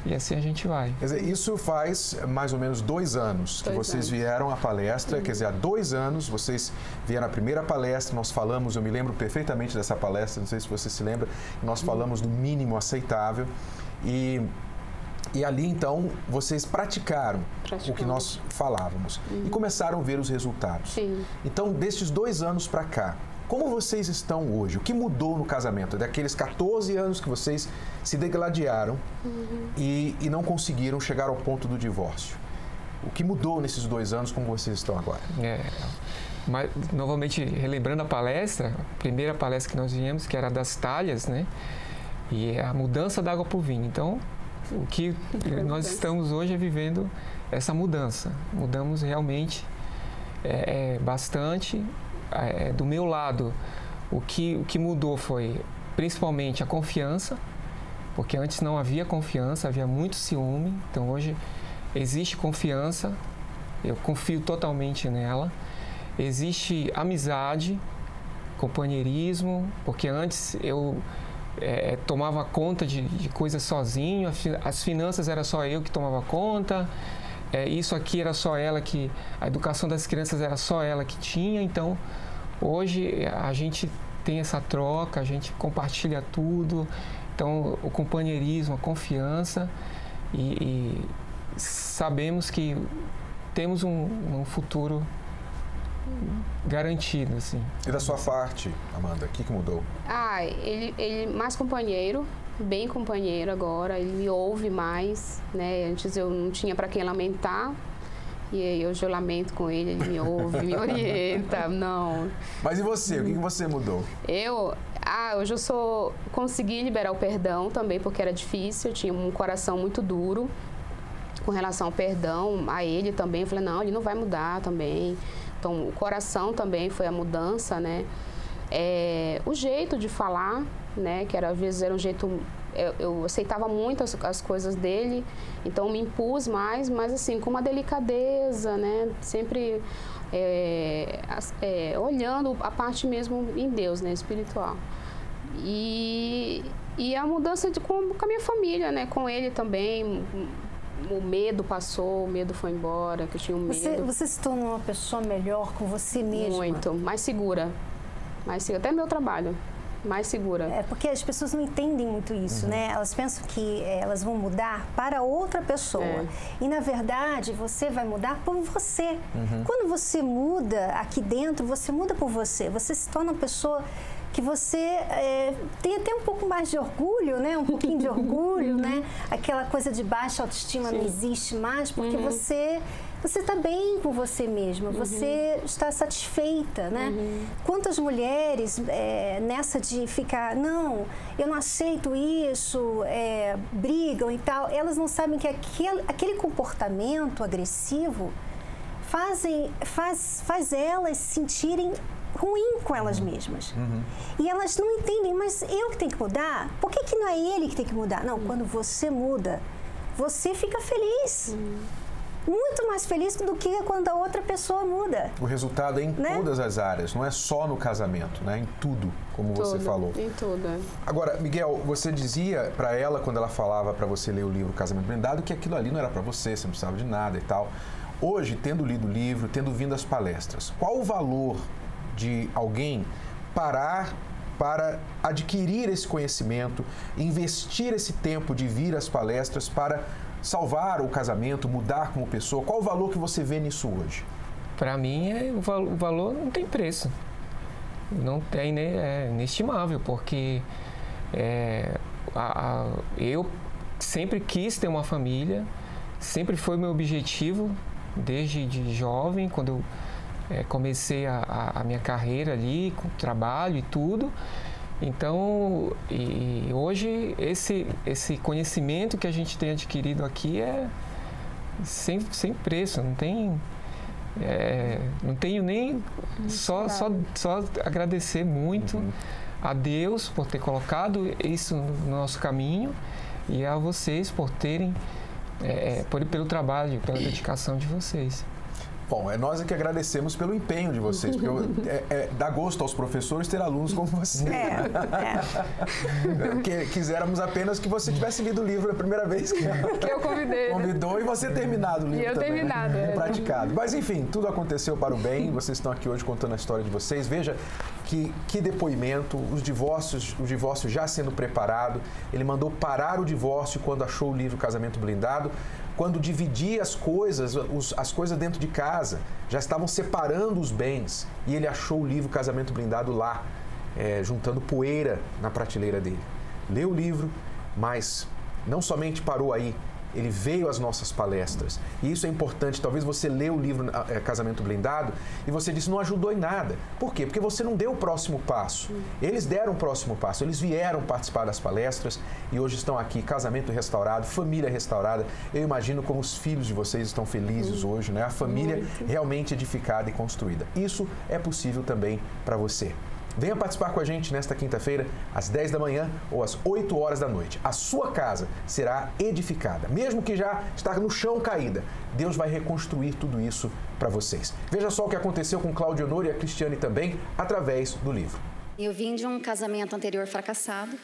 e assim a gente vai. Quer dizer, isso faz mais ou menos 2 anos que vocês vieram à palestra. Quer dizer, há 2 anos vocês vieram à primeira palestra. Nós falamos, eu me lembro perfeitamente dessa palestra, não sei se você se lembra, nós falamos do mínimo aceitável. E ali, então, vocês praticaram o que nós falávamos e começaram a ver os resultados. Então, destes 2 anos para cá, como vocês estão hoje? O que mudou no casamento? Daqueles 14 anos que vocês se degladiaram e não conseguiram chegar ao ponto do divórcio. O que mudou nesses 2 anos, como vocês estão agora? Mas, novamente, relembrando a palestra, a primeira palestra que nós viemos, que era das talhas, né? E a mudança da água para o vinho. Então, o que nós estamos hoje é vivendo essa mudança. Mudamos realmente bastante. do meu lado, o que mudou foi principalmente a confiança, porque antes não havia confiança, havia muito ciúme. Então hoje existe confiança, eu confio totalmente nela. Existe amizade, companheirismo, porque antes eu tomava conta de coisas sozinho, as finanças era só eu que tomava conta, isso aqui era só ela que... A educação das crianças era só ela que tinha. Então hoje a gente tem essa troca, a gente compartilha tudo. Então, o companheirismo, a confiança e sabemos que temos um futuro garantido, assim. E da sua parte, Amanda, o que mudou? Ele mais companheiro, bem companheiro agora, ele me ouve mais, né? Antes eu não tinha para quem lamentar. E aí hoje eu lamento com ele, ele me ouve, me orienta, não. Mas e você? O que você mudou? Hoje eu consegui liberar o perdão também, porque era difícil, eu tinha um coração muito duro com relação ao perdão, a ele também. Eu falei, não, ele não vai mudar também. Então, o coração também foi a mudança, né? O jeito de falar, né? Que às vezes era um jeito... Eu aceitava muito as coisas dele, então me impus mais, mas assim, com uma delicadeza, né? Sempre olhando a parte mesmo em Deus, né? Espiritual. E a mudança com a minha família, né? Com ele também. O medo passou, o medo foi embora, que eu tinha um medo. Você se tornou uma pessoa melhor com você mesma? Muito, mais segura. Até meu trabalho. Mais segura. Porque as pessoas não entendem muito isso, né? Elas pensam que elas vão mudar para outra pessoa. E, na verdade, você vai mudar por você. Quando você muda aqui dentro, você muda por você. Você se torna uma pessoa que você tem até um pouco mais de orgulho, né? Um pouquinho de orgulho, né? Aquela coisa de baixa autoestima não existe mais, porque você está bem com você mesma, você está satisfeita, né? Quantas mulheres nessa de ficar, não, eu não aceito isso, brigam e tal, elas não sabem que aquele comportamento agressivo faz elas se sentirem ruim com elas mesmas. E elas não entendem, mas eu que tenho que mudar? Por que não é ele que tem que mudar? Não, quando você muda, você fica feliz. Muito mais feliz do que quando a outra pessoa muda. O resultado é em todas as áreas, não é só no casamento, né? Em tudo, como você falou. Em tudo. Agora, Miguel, você dizia para ela, quando ela falava para você ler o livro Casamento Blindado, que aquilo ali não era para você, você não precisava de nada e tal. Hoje, tendo lido o livro, tendo vindo as palestras, qual o valor de alguém parar para adquirir esse conhecimento, investir esse tempo de vir às palestras para salvar o casamento, mudar como pessoa? Qual o valor que você vê nisso hoje? Para mim, o valor não tem preço. Não tem, é inestimável, porque eu sempre quis ter uma família, sempre foi meu objetivo, desde de jovem, quando eu comecei a minha carreira ali, com trabalho e tudo. Então, hoje, esse conhecimento que a gente tem adquirido aqui é sem preço, não tenho nem só agradecer muito a Deus por ter colocado isso no nosso caminho e a vocês por terem, pelo trabalho, pela dedicação de vocês. Bom, nós é que agradecemos pelo empenho de vocês, porque dá gosto aos professores ter alunos como você. Quiséramos apenas que você tivesse lido o livro a primeira vez que eu convidei. Convidou, e você terminado o livro também. Terminado. Praticado. Mas enfim, tudo aconteceu para o bem, vocês estão aqui hoje contando a história de vocês. Veja que depoimento, o divórcio já sendo preparado. Ele mandou parar o divórcio quando achou o livro Casamento Blindado. Quando dividia as coisas dentro de casa, já estavam separando os bens, e ele achou o livro Casamento Blindado lá, juntando poeira na prateleira dele. Leu o livro, mas não somente parou aí, ele veio às nossas palestras. E isso é importante. Talvez você leu o livro Casamento Blindado e você disse, não ajudou em nada. Por quê? Porque você não deu o próximo passo. Eles deram o próximo passo, eles vieram participar das palestras e hoje estão aqui, casamento restaurado, família restaurada. Eu imagino como os filhos de vocês estão felizes hoje, né? A família realmente edificada e construída. Isso é possível também para você. Venha participar com a gente nesta quinta-feira, às 10 da manhã ou às 8 horas da noite. A sua casa será edificada. Mesmo que já está no chão caída, Deus vai reconstruir tudo isso para vocês. Veja só o que aconteceu com Cláudio Honor e a Cristiane também, através do livro. Eu vim de um casamento anterior fracassado,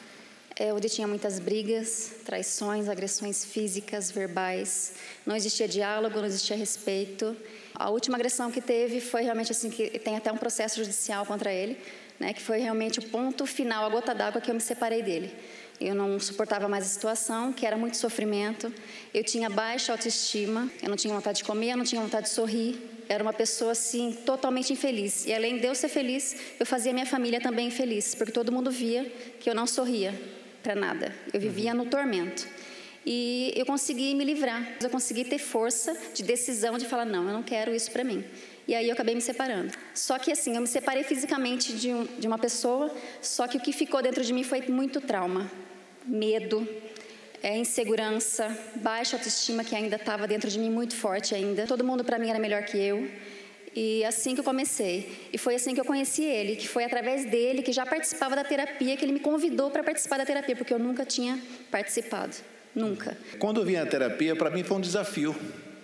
onde tinha muitas brigas, traições, agressões físicas, verbais. Não existia diálogo, não existia respeito. A última agressão que teve foi realmente assim, que tem até um processo judicial contra ele, né, que foi realmente o ponto final, a gota d'água que eu me separei dele. Eu não suportava mais a situação, que era muito sofrimento. Eu tinha baixa autoestima, eu não tinha vontade de comer, eu não tinha vontade de sorrir. Era uma pessoa, assim, totalmente infeliz. E além de eu ser feliz, eu fazia minha família também infeliz, porque todo mundo via que eu não sorria para nada. Eu vivia no tormento. E eu consegui me livrar. Eu consegui ter força de decisão de falar, não, eu não quero isso para mim. E aí eu acabei me separando. Só que assim, eu me separei fisicamente de uma pessoa, só que o que ficou dentro de mim foi muito trauma, medo, insegurança, baixa autoestima que ainda estava dentro de mim muito forte ainda. Todo mundo para mim era melhor que eu. E assim que eu comecei. E foi assim que eu conheci ele, que foi através dele, que já participava da terapia, que ele me convidou para participar da terapia, porque eu nunca tinha participado. Nunca. Quando eu vim à terapia, para mim foi um desafio.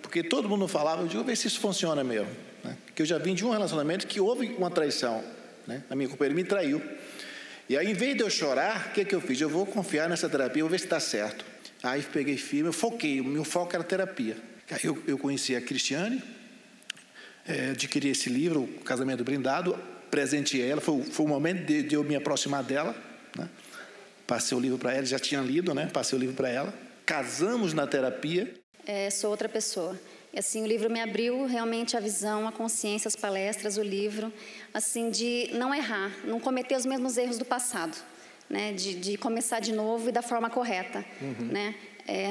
Porque todo mundo falava, eu digo, ver se isso funciona mesmo. Né? Porque eu já vim de um relacionamento que houve uma traição. Né? A minha companheira me traiu. E aí, em vez de eu chorar, o que eu fiz? Eu vou confiar nessa terapia, vou ver se está certo. Aí peguei firme, eu foquei, o meu foco era terapia. Aí eu conheci a Cristiane, adquiri esse livro, o Casamento Blindado, presenteei ela, foi o momento de eu me aproximar dela. Né? Passei o livro para ela, já tinha lido, né? Passei o livro para ela. Casamos na terapia. Sou outra pessoa. E assim, o livro me abriu realmente a visão, a consciência, as palestras, o livro, assim, de não errar, não cometer os mesmos erros do passado, né? De começar de novo e da forma correta, né?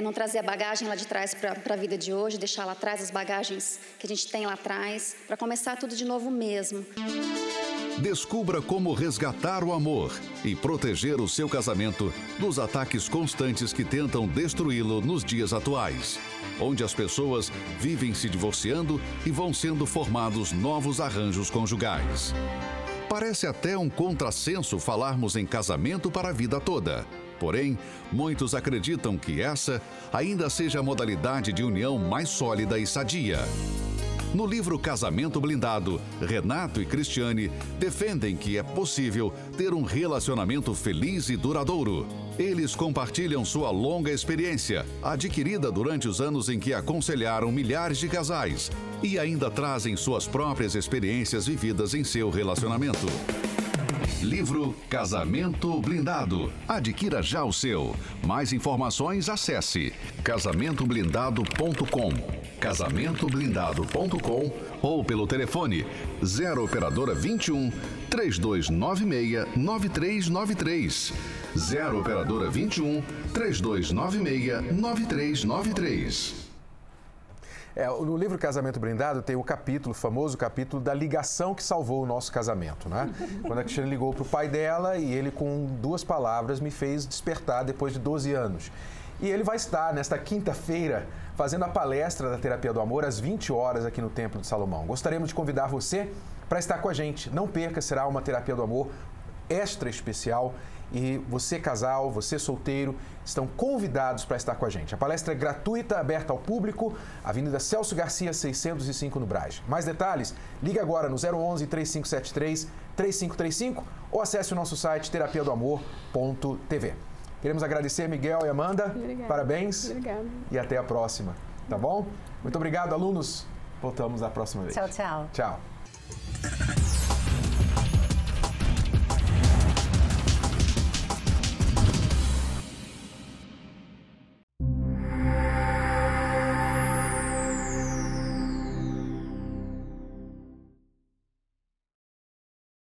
Não trazer a bagagem lá de trás para a vida de hoje, deixar lá atrás as bagagens que a gente tem lá atrás, para começar tudo de novo mesmo. Descubra como resgatar o amor e proteger o seu casamento dos ataques constantes que tentam destruí-lo nos dias atuais, onde as pessoas vivem se divorciando e vão sendo formados novos arranjos conjugais. Parece até um contrassenso falarmos em casamento para a vida toda. Porém, muitos acreditam que essa ainda seja a modalidade de união mais sólida e sadia. No livro Casamento Blindado, Renato e Cristiane defendem que é possível ter um relacionamento feliz e duradouro. Eles compartilham sua longa experiência, adquirida durante os anos em que aconselharam milhares de casais, e ainda trazem suas próprias experiências vividas em seu relacionamento. Livro Casamento Blindado. Adquira já o seu. Mais informações, acesse casamentoblindado.com, casamentoblindado.com ou pelo telefone 0 operadora 21 3296 9393. 0 operadora 21 3296 9393. No livro Casamento Blindado tem o famoso capítulo da ligação que salvou o nosso casamento, né? Quando a Cristiane ligou para o pai dela e ele com 2 palavras me fez despertar depois de 12 anos. E ele vai estar nesta quinta-feira fazendo a palestra da Terapia do Amor às 20 horas aqui no Templo de Salomão. Gostaríamos de convidar você para estar com a gente. Não perca, será uma Terapia do Amor extra especial. E você, casal, você, solteiro, estão convidados para estar com a gente. A palestra é gratuita, aberta ao público, Avenida Celso Garcia, 605, no Brás. Mais detalhes? Ligue agora no 011-3573-3535 ou acesse o nosso site terapiadoamor.tv. Queremos agradecer Miguel e Amanda. Obrigada. Parabéns. Obrigada. E até a próxima, tá bom? Muito obrigado, alunos. Voltamos na próxima vez. Tchau, tchau. Tchau.